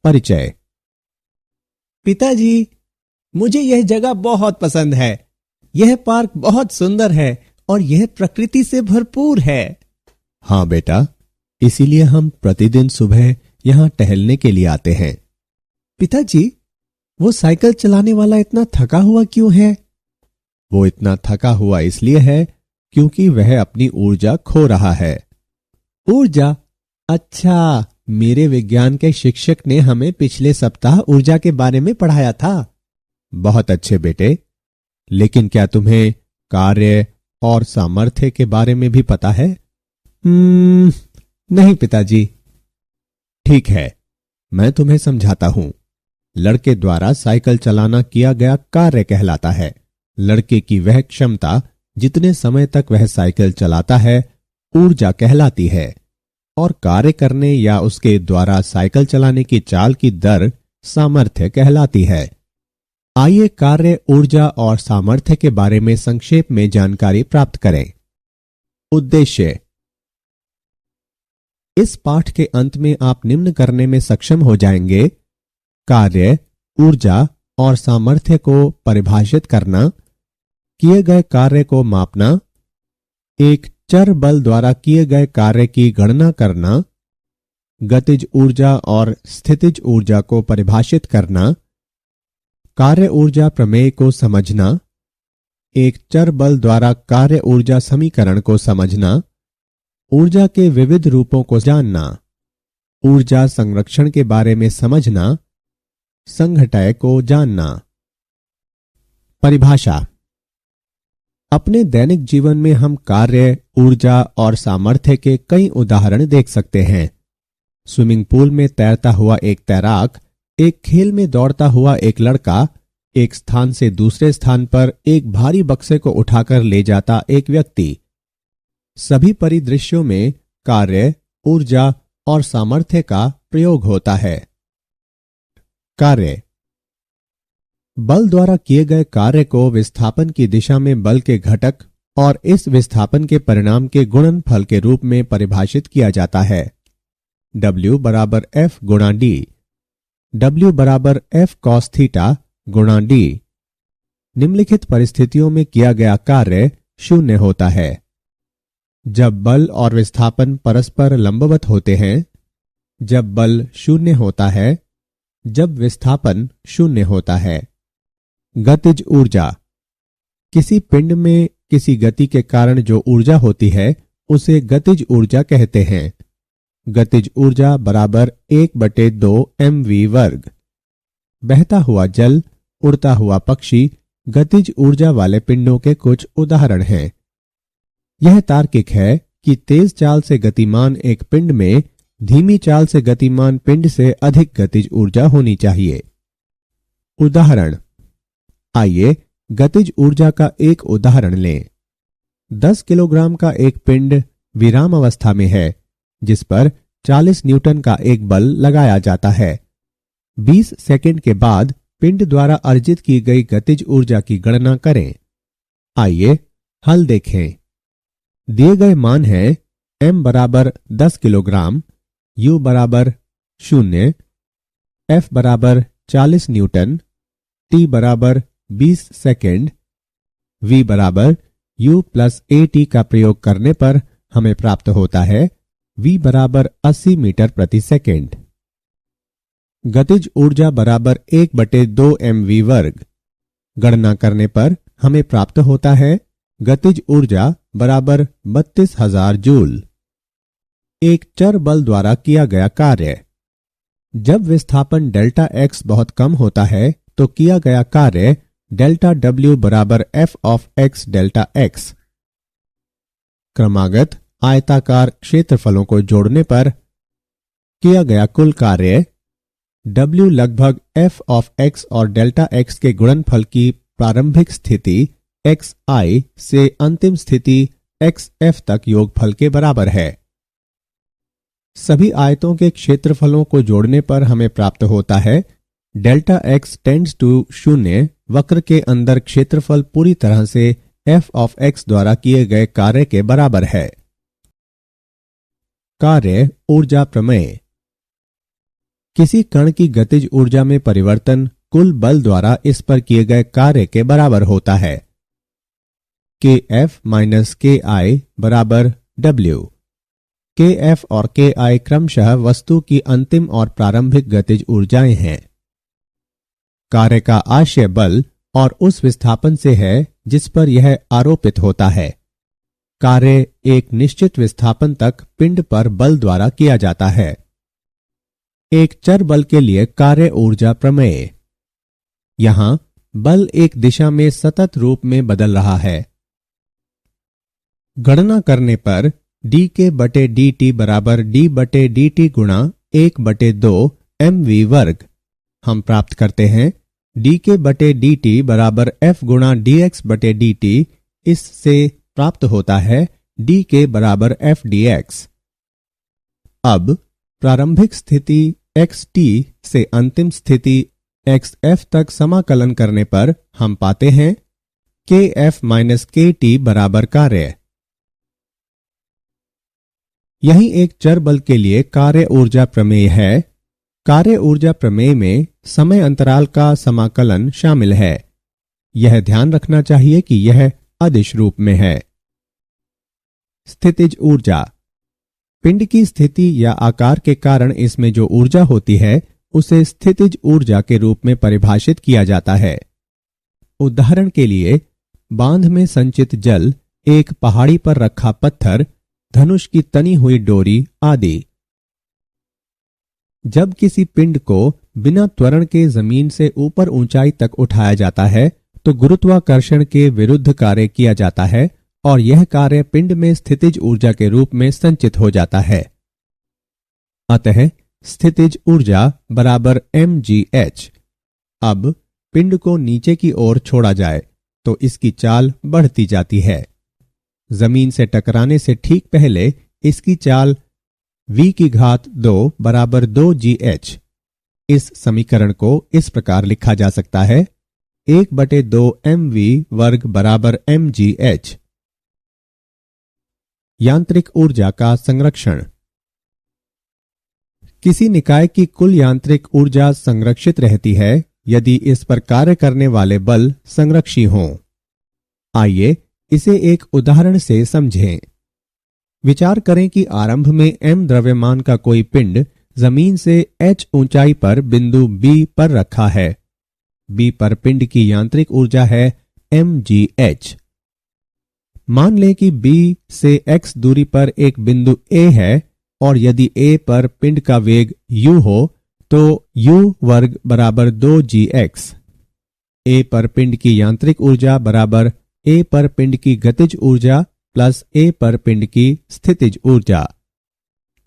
परिचय। पिताजी, मुझे यह जगह बहुत पसंद है। यह पार्क बहुत सुंदर है और यह प्रकृति से भरपूर है। हाँ बेटा, इसीलिए हम प्रतिदिन सुबह यहाँ टहलने के लिए आते हैं। पिताजी, वो साइकिल चलाने वाला इतना थका हुआ क्यों है? वो इतना थका हुआ इसलिए है क्योंकि वह अपनी ऊर्जा खो रहा है। ऊर्जा? अच्छा, मेरे विज्ञान के शिक्षक ने हमें पिछले सप्ताह ऊर्जा के बारे में पढ़ाया था। बहुत अच्छे बेटे, लेकिन क्या तुम्हें कार्य और सामर्थ्य के बारे में भी पता है? नहीं पिताजी। ठीक है, मैं तुम्हें समझाता हूं। लड़के द्वारा साइकिल चलाना किया गया कार्य कहलाता है। लड़के की वह क्षमता जितने समय तक वह साइकिल चलाता है ऊर्जा कहलाती है, और कार्य करने या उसके द्वारा साइकिल चलाने की चाल की दर सामर्थ्य कहलाती है। आइए कार्य, ऊर्जा और सामर्थ्य के बारे में संक्षेप में जानकारी प्राप्त करें। उद्देश्य। इस पाठ के अंत में आप निम्न करने में सक्षम हो जाएंगे: कार्य, ऊर्जा और सामर्थ्य को परिभाषित करना, किए गए कार्य को मापना, एक चर बल द्वारा किए गए कार्य की गणना करना, गतिज ऊर्जा और स्थितिज ऊर्जा को परिभाषित करना, कार्य ऊर्जा प्रमेय को समझना, एक चर बल द्वारा कार्य ऊर्जा समीकरण को समझना, ऊर्जा के विविध रूपों को जानना, ऊर्जा संरक्षण के बारे में समझना, संघटय को जानना। परिभाषा। अपने दैनिक जीवन में हम कार्य, ऊर्जा और सामर्थ्य के कई उदाहरण देख सकते हैं। स्विमिंग पूल में तैरता हुआ एक तैराक, एक खेल में दौड़ता हुआ एक लड़का, एक स्थान से दूसरे स्थान पर एक भारी बक्से को उठाकर ले जाता एक व्यक्ति। सभी परिदृश्यों में कार्य, ऊर्जा और सामर्थ्य का प्रयोग होता है। कार्य। बल द्वारा किए गए कार्य को विस्थापन की दिशा में बल के घटक और इस विस्थापन के परिणाम के गुणनफल के रूप में परिभाषित किया जाता है। W बराबर F गुणा D। W बराबर F cos थीटा गुणा D। निम्नलिखित परिस्थितियों में किया गया कार्य शून्य होता है: जब बल और विस्थापन परस्पर लंबवत होते हैं, जब बल शून्य होता है, जब विस्थापन शून्य होता है। गतिज ऊर्जा। किसी पिंड में किसी गति के कारण जो ऊर्जा होती है उसे गतिज ऊर्जा कहते हैं। गतिज ऊर्जा बराबर 1/2 mv वर्ग। बहता हुआ जल, उड़ता हुआ पक्षी गतिज ऊर्जा वाले पिंडों के कुछ उदाहरण हैं। यह तार्किक है कि तेज चाल से गतिमान एक पिंड में धीमी चाल से गतिमान पिंड से अधिक गतिज ऊर्जा होनी चाहिए। उदाहरण। आइए गतिज ऊर्जा का एक उदाहरण लें। 10 किलोग्राम का एक पिंड विराम अवस्था में है जिस पर 40 न्यूटन का एक बल लगाया जाता है। 20 सेकंड के बाद पिंड द्वारा अर्जित की गई गतिज ऊर्जा की गणना करें। आइए हल देखें। दिए गए मान है m बराबर 10 किलोग्राम, u बराबर 0, f बराबर 40 न्यूटन, t बराबर 20 सेकेंड, v बराबर u प्लस at का प्रयोग करने पर हमें प्राप्त होता है v बराबर 80 मीटर प्रति सेकेंड। गतिज ऊर्जा बराबर 1/2 mv वर्ग। गणना करने पर हमें प्राप्त होता है गतिज ऊर्जा बराबर 32,000 जूल। एक चर बल द्वारा किया गया कार्य। जब विस्थापन डेल्टा x बहुत कम होता है तो किया गया कार्य डेल्टा W बराबर f of x delta x। क्रमागत आयताकार क्षेत्रफलों को जोड़ने पर किया गया कुल कार्य W लगभग f ऑफ x और डेल्टा x के गुणनफल की प्रारंभिक स्थिति xi से अंतिम स्थिति xf तक योगफल के बराबर है। सभी आयतों के क्षेत्रफलों को जोड़ने पर हमें प्राप्त होता है डेल्टा x टेंड्स टू 0 वक्र के अंदर क्षेत्रफल पूरी तरह से f ऑफ x द्वारा किए गए कार्य के बराबर है। कार्य ऊर्जा प्रमेय। किसी कण की गतिज ऊर्जा में परिवर्तन कुल बल द्वारा इस पर किए गए कार्य के बराबर होता है। Kf माइनस Ki बराबर W। Kf और Ki क्रमशः वस्तु की अंतिम और प्रारंभिक गतिज ऊर्जाएं हैं। कार्य का आशय बल और उस विस्थापन से है जिस पर यह आरोपित होता है। कार्य एक निश्चित विस्थापन तक पिंड पर बल द्वारा किया जाता है। एक चर बल के लिए कार्य ऊर्जा प्रमेय। यहां बल एक दिशा में सतत रूप में बदल रहा है। गणना करने पर dk बटे dt बराबर d बटे dt गुणा 1/2 mv वर्ग हम प्राप्त करते हैं। dk बटे dt बराबर f गुणा dx बटे dt। इससे प्राप्त होता है dk बराबर f dx। अब प्रारंभिक स्थिति xt से अंतिम स्थिति xf तक समाकलन करने पर हम पाते हैं kf माइनस kt बराबर कार्य। यही एक चर बल के लिए कार्य ऊर्जा प्रमेय है। कार्य ऊर्जा प्रमेय में समय अंतराल का समाकलन शामिल है। यह ध्यान रखना चाहिए कि यह अदिश रूप में है। स्थितिज ऊर्जा। पिंड की स्थिति या आकार के कारण इसमें जो ऊर्जा होती है उसे स्थितिज ऊर्जा के रूप में परिभाषित किया जाता है। उदाहरण के लिए बांध में संचित जल, एक पहाड़ी पर रखा पत्थर, धनुष की तनी हुई डोरी आदि। जब किसी पिंड को बिना त्वरण के जमीन से ऊपर ऊंचाई तक उठाया जाता है तो गुरुत्वाकर्षण के विरुद्ध कार्य किया जाता है और यह कार्य पिंड में स्थितिज ऊर्जा के रूप में संचित हो जाता है। अतः स्थितिज ऊर्जा बराबर mgh। अब पिंड को नीचे की ओर छोड़ा जाए तो इसकी चाल बढ़ती जाती है। जमीन से टकराने से ठीक पहले इसकी चाल v की घात 2 बराबर 2gh। इस समीकरण को इस प्रकार लिखा जा सकता है 1/2 mv वर्ग बराबर mgh। यांत्रिक ऊर्जा का संरक्षण। किसी निकाय की कुल यांत्रिक ऊर्जा संरक्षित रहती है यदि इस पर कार्य करने वाले बल संरक्षी हों। आइए इसे एक उदाहरण से समझें। विचार करें कि आरंभ में m द्रव्यमान का कोई पिंड जमीन से h ऊंचाई पर बिंदु B पर रखा है। B पर पिंड की यांत्रिक ऊर्जा है mgh। मान लें कि B से x दूरी पर एक बिंदु A है और यदि A पर पिंड का वेग u हो तो u वर्ग बराबर 2gx। A पर पिंड की यांत्रिक ऊर्जा बराबर A पर पिंड की गतिज ऊर्जा प्लस A पर पिंड की स्थितिज ऊर्जा।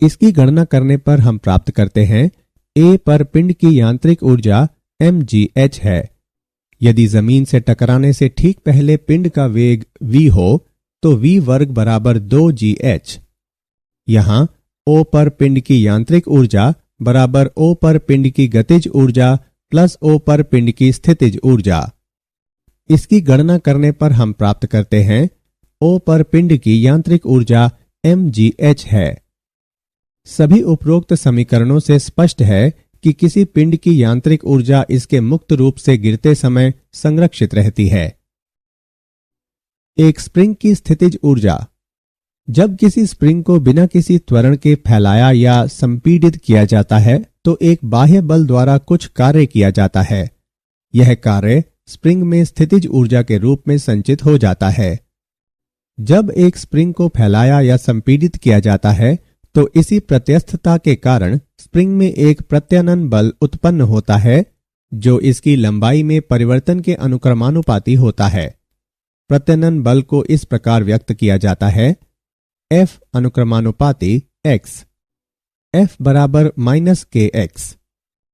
इसकी गणना करने पर हम प्राप्त करते हैं A पर पिंड की यांत्रिक ऊर्जा mgh है। यदि जमीन से टकराने से ठीक पहले पिंड का वेग v हो तो v वर्ग बराबर 2gh। यहां O पर पिंड की यांत्रिक ऊर्जा बराबर O पर पिंड की गतिज ऊर्जा प्लस O पर पिंड की स्थितिज ऊर्जा। इसकी गणना करने पर हम प्राप्त करते हैं O पर पिंड की यांत्रिक ऊर्जा mgh है। सभी उपरोक्त समीकरणों से स्पष्ट है कि किसी पिंड की यांत्रिक ऊर्जा इसके मुक्त रूप से गिरते समय संरक्षित रहती है। एक स्प्रिंग की स्थितिज ऊर्जा। जब किसी स्प्रिंग को बिना किसी त्वरण के फैलाया या संपीडित किया जाता है तो एक बाह्य बल द्वारा कुछ कार्य किया जाता है। यह कार्य स्प्रिंग में स्थितिज ऊर्जा के रूप में संचित हो जाता है। जब एक स्प्रिंग को फैलाया या संपीडित किया जाता है तो इसी प्रत्यस्थता के कारण स्प्रिंग में एक प्रत्यानयन बल उत्पन्न होता है जो इसकी लंबाई में परिवर्तन के अनुक्रमानुपाती होता है। प्रत्यानयन बल को इस प्रकार व्यक्त किया जाता है F अनुक्रमानुपाती x। F बराबर माइनस kx,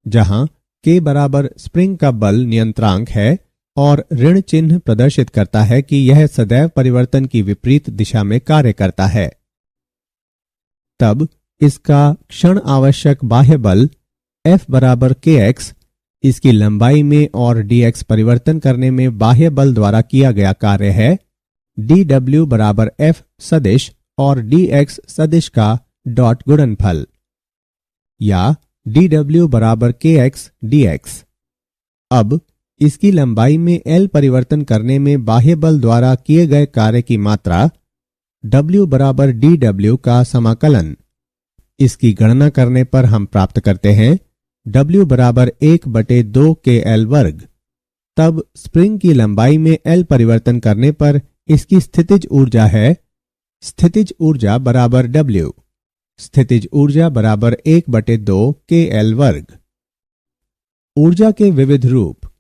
जहां k बराबर स्प्रिंग का बल नियंत्रांक है और ऋण चिन्ह प्रदर्शित करता है कि यह सदैव परिवर्तन की विपरीत दिशा में कार्य करता है। तब इसका क्षण आवश्यक बाह्य बल F बराबर kx इसकी लंबाई में और dx परिवर्तन करने में बाह्य बल द्वारा किया गया कार्य है। dw बराबर F सदिश और dx सदिश का डॉट गुणनफल, या dw बराबर kx dx। अब इसकी लंबाई में L परिवर्तन करने में बाह्य बल द्वारा किए गए कार्य की मात्रा W बराबर dw का समाकलन। इसकी गणना करने पर हम प्राप्त करते हैं W बराबर 1/2 kl वर्ग। तब स्प्रिंग की लंबाई में L परिवर्तन करने पर इसकी स्थितिज ऊर्जा है स्थितिज ऊर्जा बराबर W। स्थितिज ऊर्जा बराबर 1/2 kl वर्ग। ऊर्जा के विविध रूप।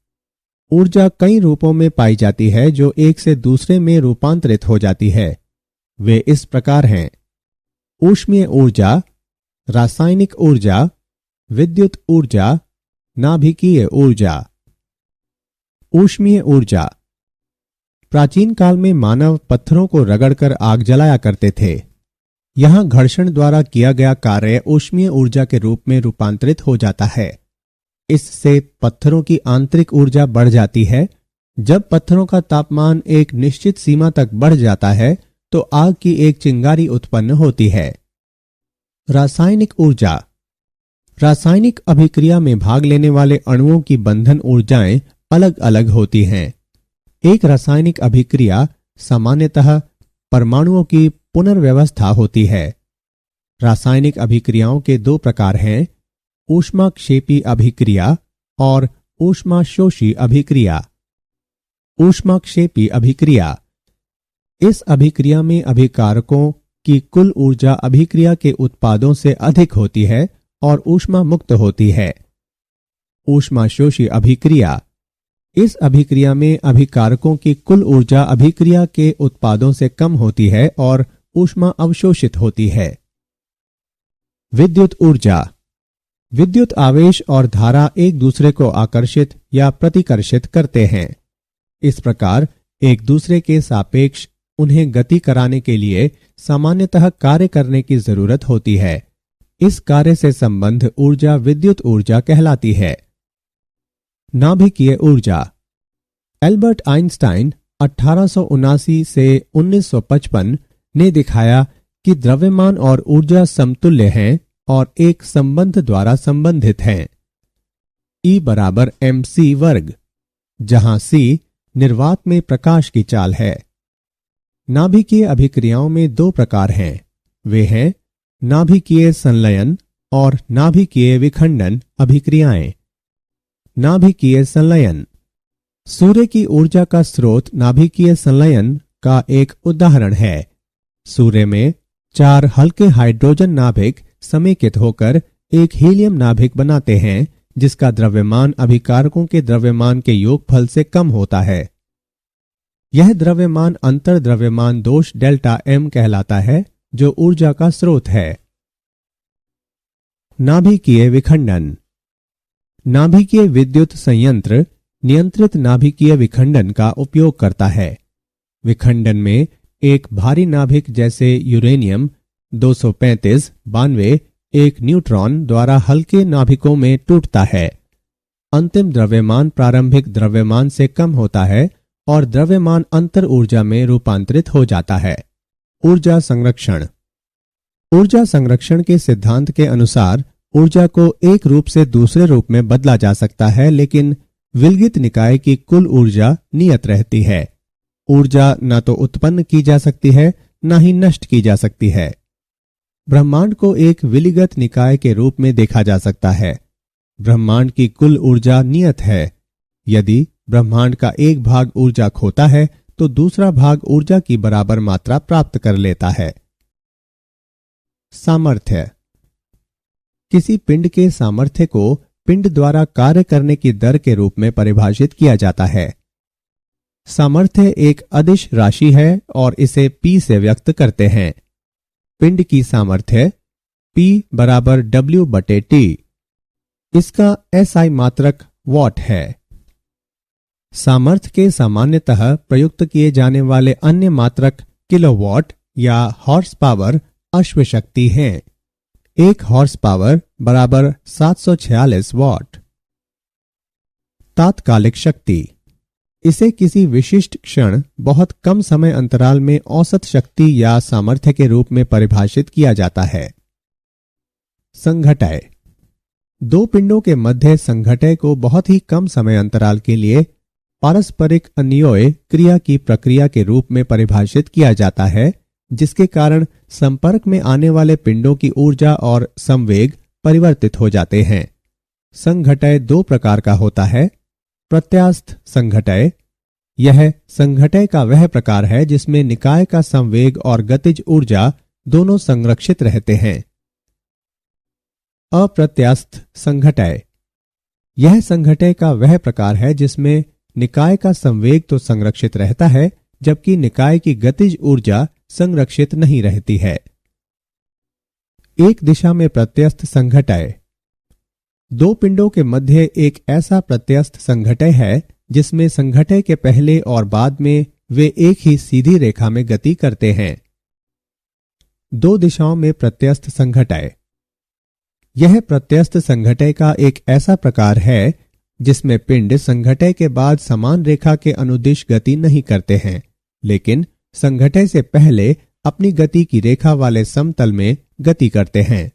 ऊर्जा कई रूपों में पाई जाती है जो एक से दूसरे में रूपांतरित हो जाती है। वे इस प्रकार हैं: ऊष्मीय ऊर्जा, रासायनिक ऊर्जा, विद्युत ऊर्जा, नाभिकीय ऊर्जा। ऊष्मीय ऊर्जा। प्राचीन काल में मानव पत्थरों को रगड़कर आग जलाया करते थे। यहां घर्षण द्वारा किया गया कार्य ऊष्मीय ऊर्जा के रूप में रूपांतरित हो जाता है। इससे पत्थरों की आंतरिक ऊर्जा बढ़ जाती है। जब पत्थरों का तापमान एक निश्चित सीमा तक बढ़ जाता है तो आग की एक चिंगारी उत्पन्न होती है। रासायनिक ऊर्जा। रासायनिक अभिक्रिया में भाग लेने वाले अणुओं की बंधन ऊर्जाएं अलग अलग होती हैं। एक रासायनिक अभिक्रिया सामान्यतः परमाणुओं की पुनर्व्यवस्था होती है। रासायनिक अभिक्रियाओं के दो प्रकार हैं: ऊष्माक्षेपी अभिक्रिया और ऊष्माशोषी अभिक्रिया। ऊष्माक्षेपी अभिक्रिया। इस अभिक्रिया में अभिकारकों की कुल ऊर्जा अभिक्रिया के उत्पादों से अधिक होती है और ऊष्मा मुक्त होती है। ऊष्माशोषी अभिक्रिया। इस अभिक्रिया में अभिकारकों की कुल ऊर्जा अभिक्रिया के उत्पादों से कम होती है और ऊष्मा अवशोषित होती है। विद्युत ऊर्जा। विद्युत आवेश और धारा एक दूसरे को आकर्षित या प्रतिकर्षित करते हैं। इस प्रकार एक दूसरे के सापेक्ष उन्हें गति कराने के लिए सामान्यतः कार्य करने की जरूरत होती है। इस कार्य से संबंध ऊर्जा विद्युत ऊर्जा कहलाती है। नाभिकीय ऊर्जा। एल्बर्ट आइंस्टाइन 1879 से 1955 ने दिखाया कि द्रव्यमान और ऊर्जा समतुल्य हैं और एक संबंध द्वारा संबंधित हैं। E बराबर mc वर्ग, जहां c निर्वात में प्रकाश की चाल है। नाभिकीय अभिक्रियाओं में दो प्रकार हैं। वे हैं नाभिकीय संलयन और नाभिकीय विखंडन अभिक्रियाएं। नाभिकीय संलयन। सूर्य की ऊर्जा का स्रोत नाभिकीय संलयन का एक उदाहरण है। सूर्य में 4 हल्के हाइड्रोजन नाभिक समेकित होकर एक हीलियम नाभिक बनाते हैं, जिसका द्रव्यमान अभिकारकों के द्रव्यमान के योगफल से कम होता है। यह द्रव्यमान अंतर द्रव्यमान दोष डेल्टा M कहलाता है, जो ऊर्जा का स्रोत है। नाभिकीय विखंडन। नाभिकीय विद्युत संयंत्र नियंत्रित नाभिकीय विखंडन का उपयोग करता है। विखंडन में एक भारी नाभिक जैसे यूरेनियम 235 92 एक न्यूट्रॉन द्वारा हल्के नाभिकों में टूटता है। अंतिम द्रव्यमान प्रारंभिक द्रव्यमान से कम होता है और द्रव्यमान अंतर ऊर्जा में रूपांतरित हो जाता है। ऊर्जा संरक्षण। ऊर्जा संरक्षण के सिद्धांत के अनुसार ऊर्जा को एक रूप से दूसरे रूप में बदला जा सकता है, लेकिन विलगित निकाय की कुल ऊर्जा नियत रहती है। ऊर्जा न तो उत्पन्न की जा सकती है, न ही नष्ट की जा सकती है। ब्रह्मांड को एक विलिगत निकाय के रूप में देखा जा सकता है। ब्रह्मांड की कुल ऊर्जा नियत है। यदि ब्रह्मांड का एक भाग ऊर्जा खोता है तो दूसरा भाग ऊर्जा की बराबर मात्रा प्राप्त कर लेता है। सामर्थ्य। किसी पिंड के सामर्थ्य को पिंड द्वारा कार्य करने की दर के रूप में परिभाषित किया जाता है। सामर्थ्य एक अदिश राशि है और इसे P से व्यक्त करते हैं। पिंड की सामर्थ्य P बराबर W/T। इसका SI मात्रक वॉट है। सामर्थ्य के सामान्यतः प्रयुक्त किए जाने वाले अन्य मात्रक किलोवाट या हॉर्स पावर अश्वशक्ति हैं। 1 हॉर्स पावर बराबर 746 वॉट। तात्कालिक शक्ति। इसे किसी विशिष्ट क्षण बहुत कम समय अंतराल में औसत शक्ति या सामर्थ्य के रूप में परिभाषित किया जाता है। संघटय। दो पिंडों के मध्य संघटय को बहुत ही कम समय अंतराल के लिए पारस्परिक अन्योय क्रिया की प्रक्रिया के रूप में परिभाषित किया जाता है, जिसके कारण संपर्क में आने वाले पिंडों की ऊर्जा और संवेग परिवर्तित हो जाते हैं। संघटय दो प्रकार का होता है। प्रत्यास्थ संघटय, यह संघटय का वह प्रकार है जिसमें निकाय का संवेग और गतिज ऊर्जा दोनों संरक्षित रहते हैं। अप्रत्यास्थ संघटय, यह संघटय का वह प्रकार है जिसमें निकाय का संवेग तो संरक्षित रहता है, जबकि निकाय की गतिज ऊर्जा संरक्षित नहीं रहती है। एक दिशा में प्रत्यस्थ संघटय, दो पिंडों के मध्य एक ऐसा प्रत्यस्थ संघटय है जिसमें संघटय के पहले और बाद में वे एक ही सीधी रेखा में गति करते हैं। दो दिशाओं में प्रत्यस्थ संघटय, यह प्रत्यस्थ संघटय का एक ऐसा प्रकार है जिसमें पिंड संघटय के बाद समान रेखा के अनुदिश गति नहीं करते हैं, लेकिन संघटय से पहले अपनी गति की रेखा वाले समतल में गति करते हैं।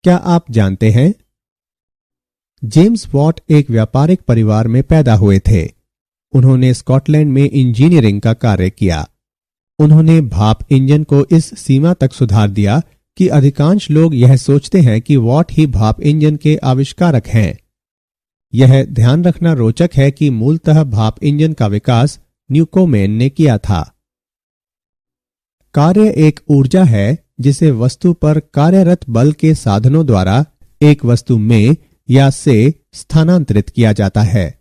क्या आप जानते हैं, जेम्स वॉट एक व्यापारिक परिवार में पैदा हुए थे। उन्होंने स्कॉटलैंड में इंजीनियरिंग का कार्य किया। उन्होंने भाप इंजन को इस सीमा तक सुधार दिया कि अधिकांश लोग यह सोचते हैं कि वॉट ही भाप इंजन के आविष्कारक हैं। यह ध्यान रखना रोचक है कि मूलतः भाप इंजन का विकास न्यूकोमेन ने किया था। कार्य एक ऊर्जा है जिसे वस्तु पर कार्यरत बल के साधनों द्वारा एक वस्तु में या से स्थानांतरित किया जाता है।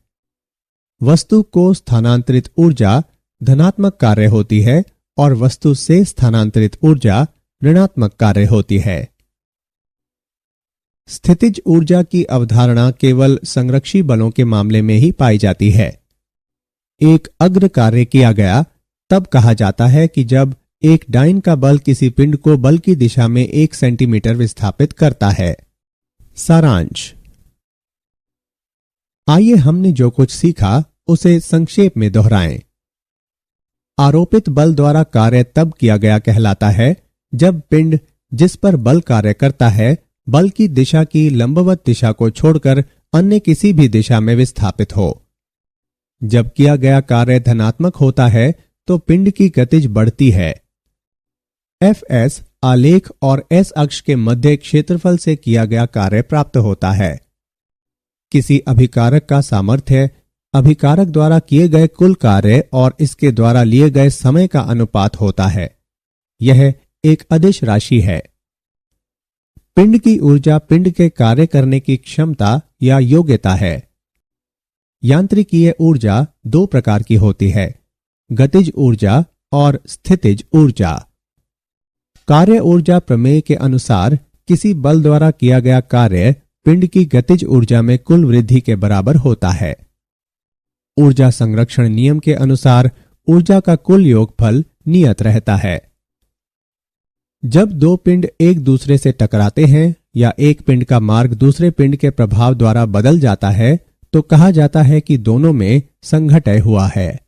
वस्तु को स्थानांतरित ऊर्जा धनात्मक कार्य होती है और वस्तु से स्थानांतरित ऊर्जा ऋणात्मक कार्य होती है। स्थितिज ऊर्जा की अवधारणा केवल संरक्षी बलों के मामले में ही पाई जाती है। एक अग्र कार्य किया गया तब कहा जाता है कि जब एक डाइन का बल किसी पिंड को बल की दिशा में 1 सेंटीमीटर विस्थापित करता है। सारांश, आइए हमने जो कुछ सीखा उसे संक्षेप में दोहराएं। आरोपित बल द्वारा कार्य तब किया गया कहलाता है जब पिंड जिस पर बल कार्य करता है बल की दिशा की लंबवत दिशा को छोड़कर अन्य किसी भी दिशा में विस्थापित हो। जब किया गया कार्य धनात्मक होता है तो पिंड की गतिज बढ़ती है। Fs आलेख और S अक्ष के मध्य क्षेत्रफल से किया गया कार्य प्राप्त होता है। किसी अभिकारक का सामर्थ्य अभिकारक द्वारा किए गए कुल कार्य और इसके द्वारा लिए गए समय का अनुपात होता है। यह एक अदिश राशि है। पिंड की ऊर्जा पिंड के कार्य करने की क्षमता या योग्यता है। यांत्रिकीय ऊर्जा दो प्रकार की होती है, गतिज ऊर्जा और स्थितिज ऊर्जा। कार्य ऊर्जा प्रमेय के अनुसार किसी बल द्वारा किया गया कार्य पिंड की गतिज ऊर्जा में कुल वृद्धि के बराबर होता है। ऊर्जा संरक्षण नियम के अनुसार ऊर्जा का कुल योगफल नियत रहता है। जब दो पिंड एक दूसरे से टकराते हैं या एक पिंड का मार्ग दूसरे पिंड के प्रभाव द्वारा बदल जाता है तो कहा जाता है कि दोनों में संघटय हुआ है।